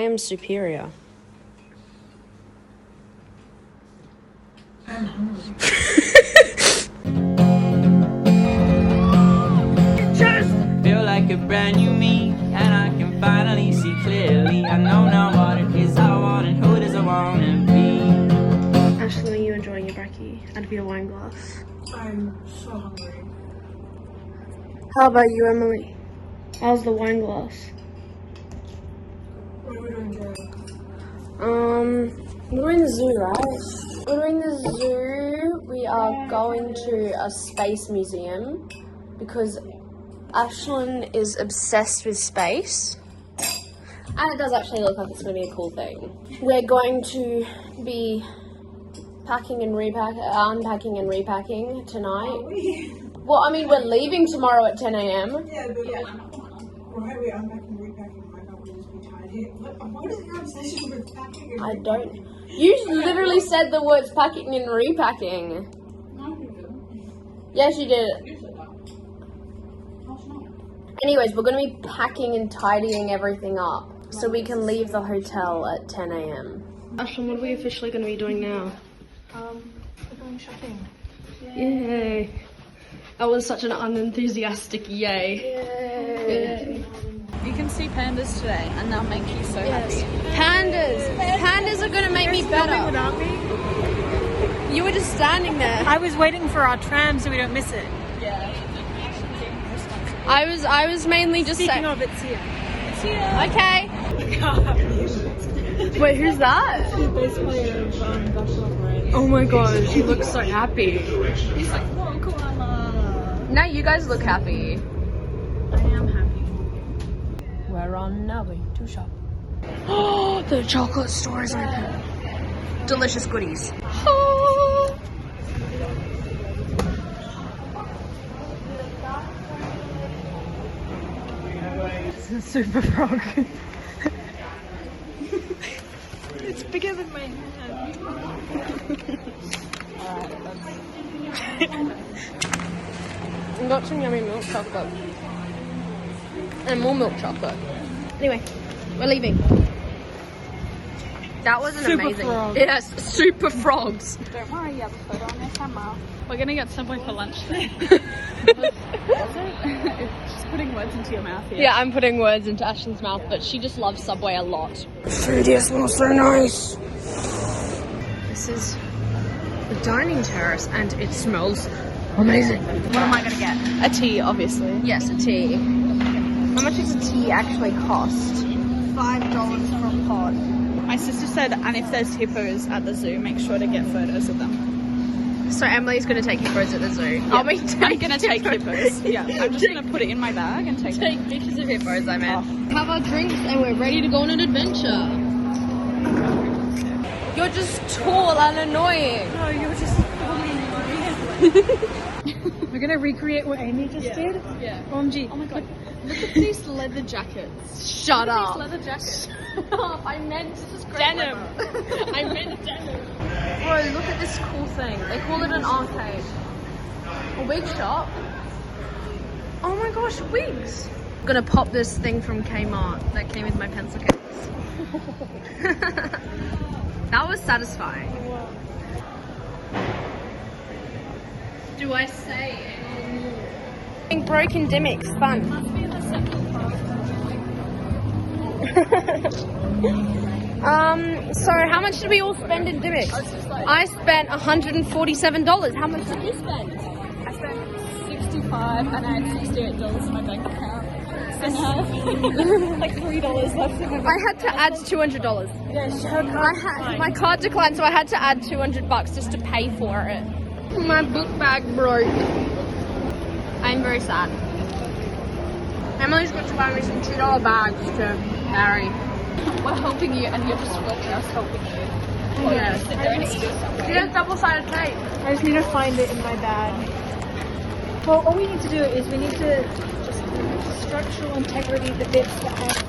am superior. I'm hungry. Feel like a brand new me, and I can finally see clearly. I know now what it is I want and who it is I want to be. Ashlyn, are you enjoying your brekkie and your wine glass? I'm so hungry. How about you, Emily? How's the wine glass? What are we doing today? We're in the zoo, right? We're in the zoo. We are going to a space museum because Ashlyn is obsessed with space. And it does actually look like it's going to be a cool thing. We're going to be unpacking and repacking tonight. Well, I mean, we're leaving tomorrow at 10 a.m. Yeah, but why are we unpacking and repacking? Why can't we just be tied here? What is your obsession with packing and I don't. You literally said the words packing and repacking. No, you didn't. Yes, you did. You said that. No, it's not. Anyways, we're going to be packing and tidying everything up so we can leave the hotel at 10 a.m. Ashlyn, what are we officially going to be doing now? We're going shopping. Yay. That was such an unenthusiastic yay. Yay. You can see pandas today, and they'll make you so happy. Pandas! Pandas are going to make me better. Without me? You were just standing there. I was waiting for our tram so we don't miss it. Yeah. I was mainly just Speaking saying. of, it's here. It's here. Okay. Wait, who's that? Basically, Buffalo Parade. Oh my god, she looks so happy. He's like, whoa, koala. Now you guys look happy. I am happy. We're on our way to shop. Oh, the chocolate store is open. Delicious goodies. Oh. It's a super frog. It's bigger than my hand. I got some yummy milk chocolate. And more milk chocolate. Anyway, we're leaving. That was an Super amazing. frog. Yes, super frogs. Don't worry, you have a photo on your camera. We're gonna get Subway for lunch today. Just putting words into your mouth here. Yeah, I'm putting words into Ashlyn's mouth, but she just loves Subway a lot. Food here smells so nice. This is the dining terrace, and it smells amazing. What am I gonna get? A tea, obviously. Yes, a tea. How much does a tea actually cost? $5 for a pod. My sister said, and if there's hippos at the zoo, make sure to get photos of them. So Emily's gonna take hippos at the zoo. Yeah, I'm gonna take hippos. Yeah, I'm just gonna put it in my bag and take them. Pictures of hippos, I meant. Have our drinks and we're ready to go on an adventure. You're just tall and annoying. No, you were just We're gonna recreate what Amy just did. Yeah. OMG. Oh my god. Look at these leather jackets. Shut up. These leather jackets. I meant Denim. I meant denim. Bro, look at this cool thing. They call it an arcade. A wig shop. Oh my gosh, wigs. I'm gonna pop this thing from Kmart that came with my pencil case. That was satisfying. Do I say any more? Broken gimmicks, fun. So how much did we all spend in gimmicks? I spent $147. How much did you spend? I spent $65 and I had $68 in my bank account. And I have like $3 left in my bank. I had to add $200. My card declined, so I had to add $200 just to pay for it. My book bag broke. I'm very sad. Emily's got to buy me some $2 bags to carry. We're helping you and you're just watching us helping you. Yeah. Sit there and eat yourself. She has double-sided tape. I just need to find it in my bag. Well, all we need to do is we need to just structural integrity the bits that have,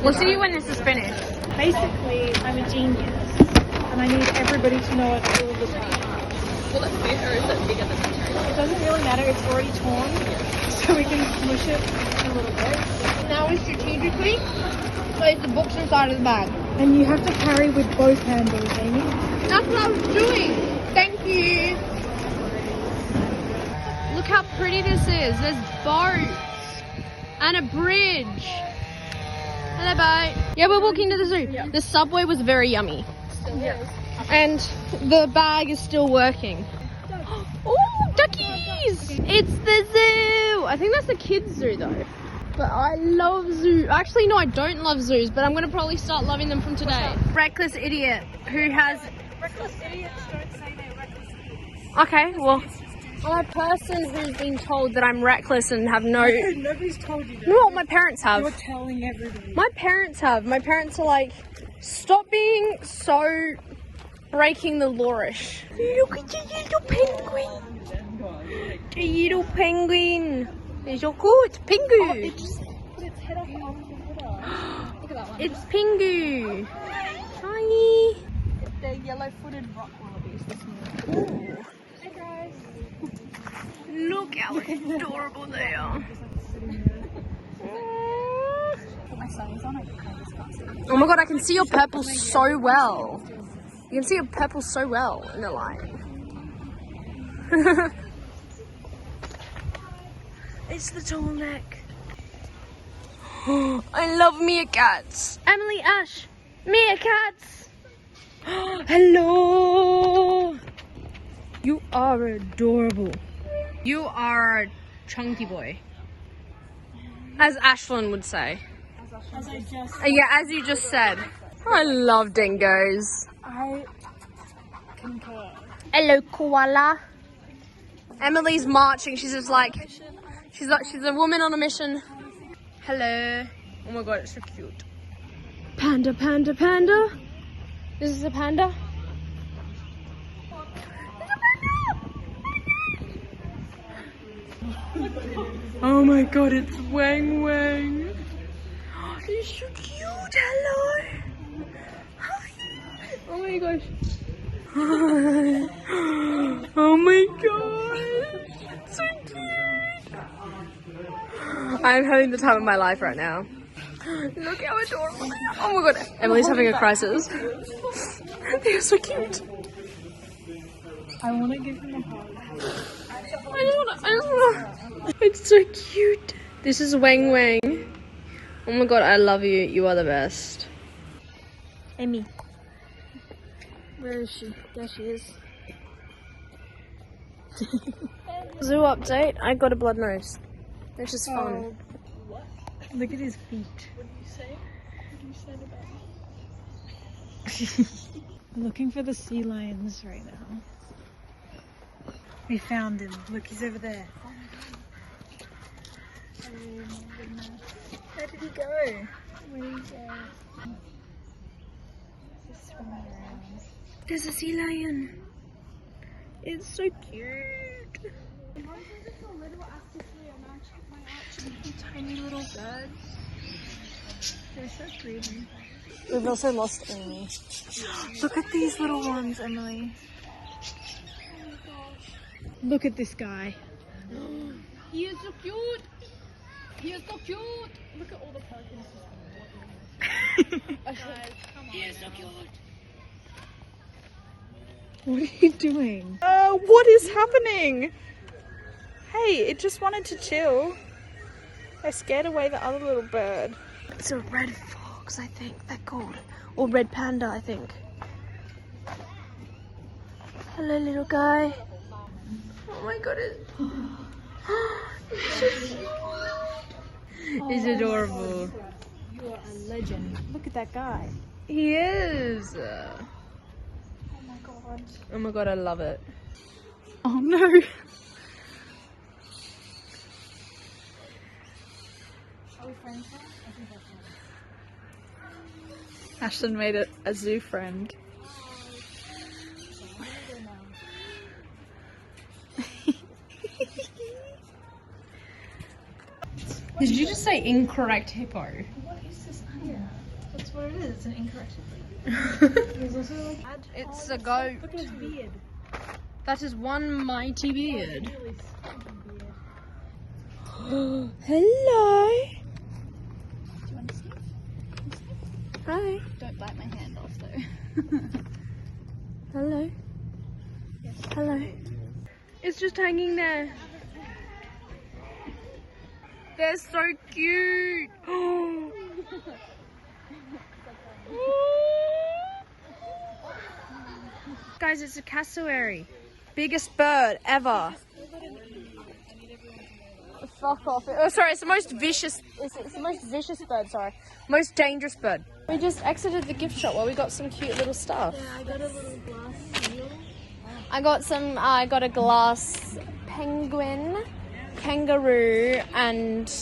We'll see you when this is finished. basically, I'm a genius. And I need everybody to know it all the time. Will it fit or is it bigger than the tape? It doesn't really matter, it's already torn. So we can smush it a little bit. Now we strategically quickly. Place the books inside of the bag. And you have to carry with both handles, Amy. That's what I was doing. Thank you. Look how pretty this is. There's boats and a bridge. Hello, boat. Yeah, we're walking to the zoo. Yeah. The subway was very yummy. Still is. And the bag is still working. Oh, duckies! It's the zoo! I think that's the kids' zoo though. But I love zoo. Actually, no, I don't love zoos, but I'm going to probably start loving them from today. Reckless idiot who has... Reckless idiots don't say they're reckless idiots. Okay, well, I'm a person who's been told that I'm reckless and have no... Nobody's told you that. No, my parents have. You're telling everybody. My parents have. My parents are like, stop being so breaking the lawish. Look at your little penguin. The little penguin. It's so good. Pingu. It just put its head up on the water. Look at that one. It's Pingu. Hi. They're yellow-footed rock wallabies this morning. Ooh. Hey guys. Look how adorable they are. Put my sunnies on. I just can't see. Oh my god, I can see your purple so well. You can see your purple so well in the light. It's the tall neck. I love meerkats. Emily, Ash, meerkats. Hello. You are adorable. You are a chunky boy. As Ashlin would say. As I just... Yeah, as you just said. I love dingoes. I concur. Hello, koala. Emily's marching. She's just like, she's a woman on a mission. Hello. Oh my god, it's so cute. Panda, panda, panda. This is a panda. Oh my god, it's Wang Wang. He's so cute. Hello. Hi. Oh my gosh. Hi. Oh my god. So cute. I'm having the time of my life right now. Look how adorable they are. Oh my god. Emily's having a crisis. They're so cute. I want to give him a hug. I just wanna. It's so cute. This is Wang Wang. Oh my god, I love you. You are the best. Amy. Where is she? There she is. Zoo update. I got a blood nose. It's just fun. Look at his feet. What did you say? What did you say about me? We're looking for the sea lions right now. We found him. Look, he's over there. Where did he go? Where did he go? He's swimming around. There's a sea lion. It's so cute. Tiny little birds. They're so pretty. We've also lost Amy. Look at these little ones, Emily. Look at this guy. He is so cute. He is so cute. Look at all the pelicans. Guys, come on. He is so cute. What are you doing? What is happening? Hey, it just wanted to chill. I scared away the other little bird. It's a red fox, I think they're called. Or red panda, I think. Hello, little guy. Oh my god, it's so cute. He's adorable. You are a legend. Look at that guy. He is. Oh my god. Oh my god, I love it. Oh no. Are we friends now? I think we're friends. Ashlin made it a zoo friend. Did you just say incorrect hippo? What is this? Yeah. That's what it is. It's an incorrect. There's also like... It's a goat. Look at his beard. That is one mighty beard. Really stupid beard. Hello. Do you want to see? Hi. Don't bite my hand off though. Hello. Hello. It's just hanging there. They're so cute. Guys, it's a cassowary. Biggest bird ever. Fuck off. Oh, sorry, it's the most vicious. It's the most vicious bird, sorry. Most dangerous bird. We just exited the gift shop where we got some cute little stuff. Yeah, I got a little glass seal. I got a glass penguin, kangaroo, and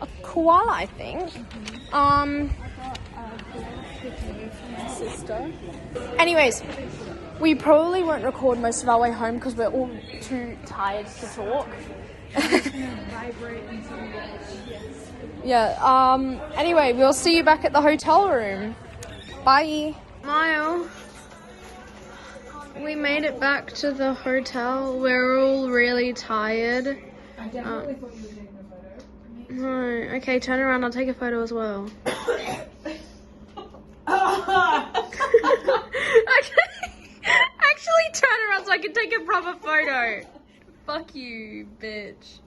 a koala, I think. Sister. Anyways, we probably won't record most of our way home because we're all too tired to talk. Yeah, anyway, we'll see you back at the hotel room. Bye. Mile. We made it back to the hotel. We're all really tired. I definitely thought you were taking a photo. No. Okay, turn around. I'll take a photo as well. Actually, turn around so I can take a proper photo. Fuck you, bitch.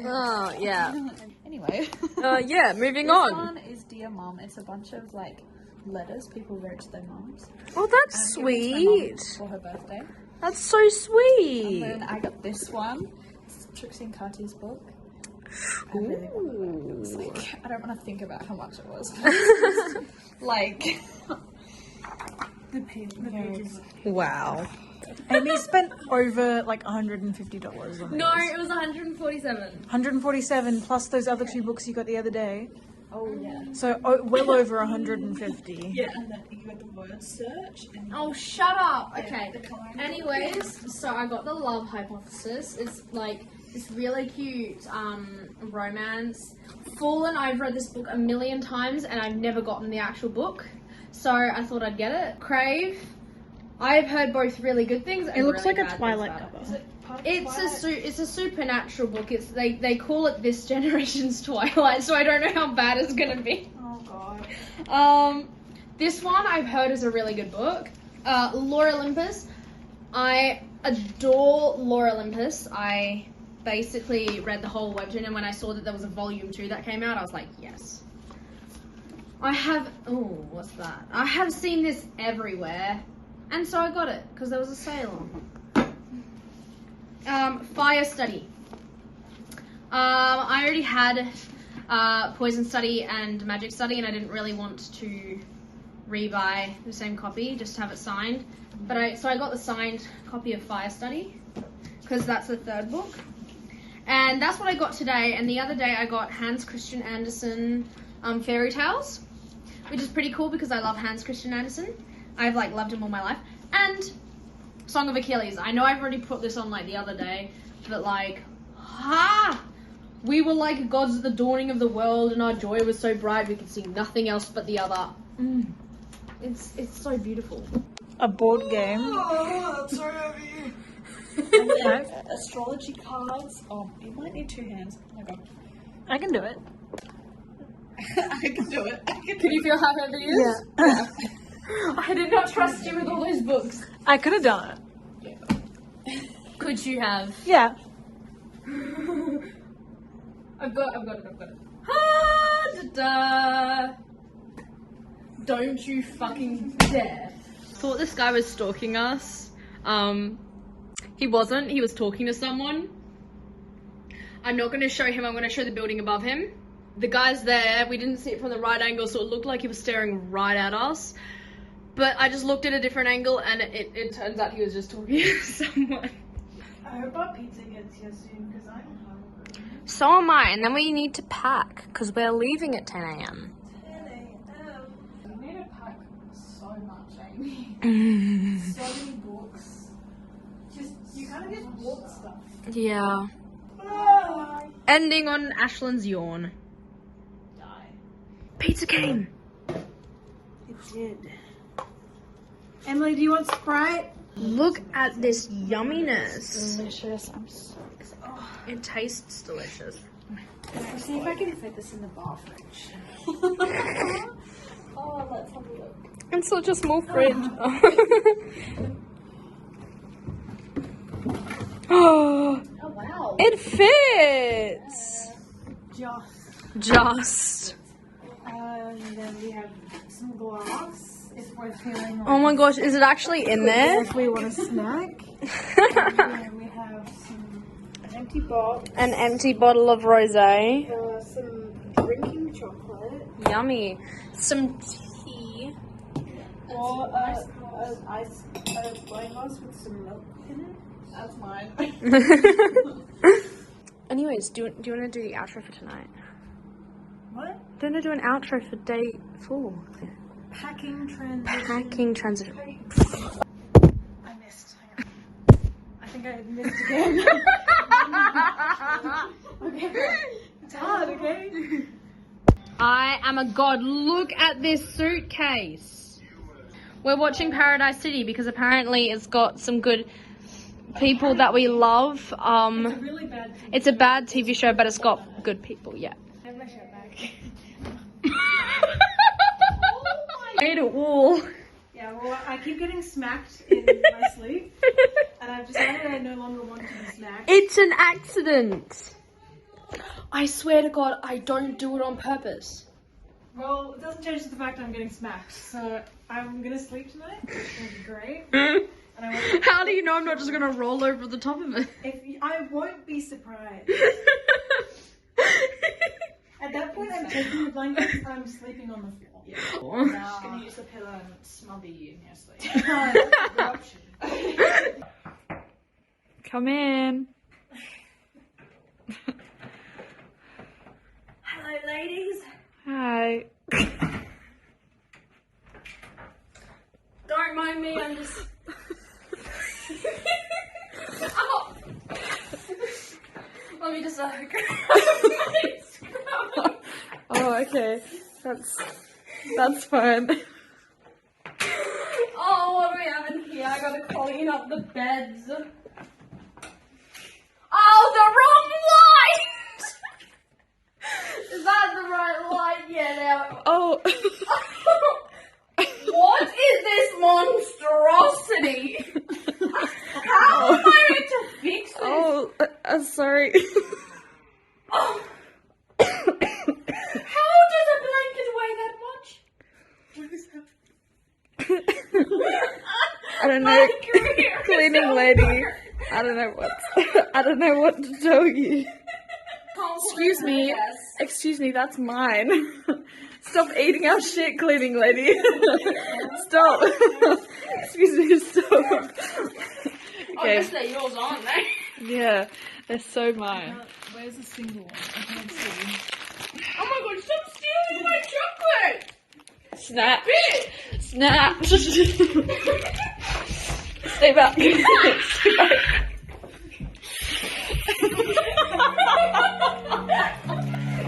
Oh, yeah. Anyway. Yeah, moving This on. one is Dear Mom. It's a bunch of like letters people wrote to their moms. Oh, that's And it was my mum sweet. for her birthday. That's so And sweet. then I got this one. It's Trixie and Cartie's book. I really wanted it. It was like, I don't want to think about how much it was. Like the pages. Wow. Amy spent over like $150 on No, these. it was 147. 147 plus those other two books you got the other day. Oh yeah. So well over 150. Yeah, and then you got the word search and Oh, shut up. Okay. the coloring. Anyways, so I got the Love Hypothesis. It's like this really cute romance. Fallen, I've read this book a million times and I've never gotten the actual book. So I thought I'd get it. Crave. I've heard both really good things. It and looks really like a bad Twilight things about it. cover. It's a supernatural book. It's they call it this generation's Twilight, so I don't know how bad it's gonna be. Oh god. This one I've heard is a really good book. Lore Olympus. I adore Lore Olympus. I basically read the whole webtoon, and when I saw that there was a volume 2 that came out, I was like, yes. I have. Oh, what's that? I have seen this everywhere. And so I got it, because there was a sale on. Fire Study. I already had Poison Study and Magic Study, and I didn't really want to rebuy the same copy, just to have it signed. But so I got the signed copy of Fire Study, because that's the third book. And that's what I got today, and the other day I got Hans Christian Andersen Fairy Tales, which is pretty cool because I love Hans Christian Andersen. I've like loved him all my life. And Song of Achilles. I know I've already put this on like the other day, but like, we were like gods at the dawning of the world, and our joy was so bright we could see nothing else but the other. It's so beautiful. A board game. And then astrology cards. Oh, you might need two hands. Oh my god. I can do it. I can do it. Can you feel how heavy it is? Yeah. I did not trust you with all those books. I could have done it. Could you have? Yeah. I've got it. Ah, da, da. Don't you fucking dare. Thought this guy was stalking us. He wasn't. He was talking to someone. I'm not going to show him. I'm going to show the building above him. The guy's there. We didn't see it from the right angle, so it looked like he was staring right at us. But I just looked at a different angle, and it turns out he was just talking to someone. I hope our pizza gets here soon because I'm hungry. So am I, and then we need to pack, because we're leaving at 10 a.m. 10 a.m. We need to pack so much, Amy. So many books. You kind of just bought stuff. Yeah. Bye. Ending on Ashlin's yawn. Die. Pizza came. It did. Emily, do you want Sprite? Look at this yumminess. Delicious. I'm so excited. It tastes delicious. Let's see if I can fit this in the bar fridge. Oh, let's have a look. It's such a small fridge. Oh, Oh wow. it fits. Just. And then we have some glass. It's worth feeling like Oh my gosh, is it actually in there? if we want a snack. And we have an empty box, An empty bottle of rosé. some drinking chocolate, Yummy. Some tea. or a wine glass with some milk in it. That's mine. Anyways, do you want to do the outro for tonight? What? Do you want to do an outro for day 4? Packing transition. Packing transition. I missed. Hang on. I think I missed again. Okay. It's hard, okay? I am a god. Look at this suitcase. We're watching Paradise City because apparently it's got some good people that we love. It's a really bad thing. It's a bad TV show, but it's got good people. Yeah. I have my shirt back. Made it all. Yeah, well, I keep getting smacked in my sleep, and I've decided I no longer want to be smacked. It's an accident. I swear to God, I don't do it on purpose. Well, it doesn't change the fact I'm getting smacked, so I'm gonna sleep tonight, which will be great. And I won't, How do you know I'm not just gonna roll over the top of it? I won't be surprised. At that point, I'm taking the blankets, I'm sleeping on the floor. I'm just gonna use the pillow and smother you in your sleep. That's a good option. Come in. Hello, ladies. Hi. Don't mind me, I'm just... Oh. Let me just... Oh, okay. That's fine. Oh, what do we have in here? I gotta clean up the beds. Oh, the wrong light! Is that the right light? Yeah, now. Oh. What is this monstrosity? How am I meant to fix this? Oh, sorry. Oh. How does a blanket weigh that much? What is that? I don't know. Cleaning lady. I don't know what to tell you. Excuse me, that's mine. Stop eating our shit, cleaning lady. Stop. Excuse me, stop. Okay. Obviously yours aren't they? Yeah, they're so mine. Where's the single one? I can't see. Oh my god, stop stealing my chocolate! Snap. Snap. Stay back. Stay back.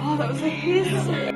Oh, that was a hiss.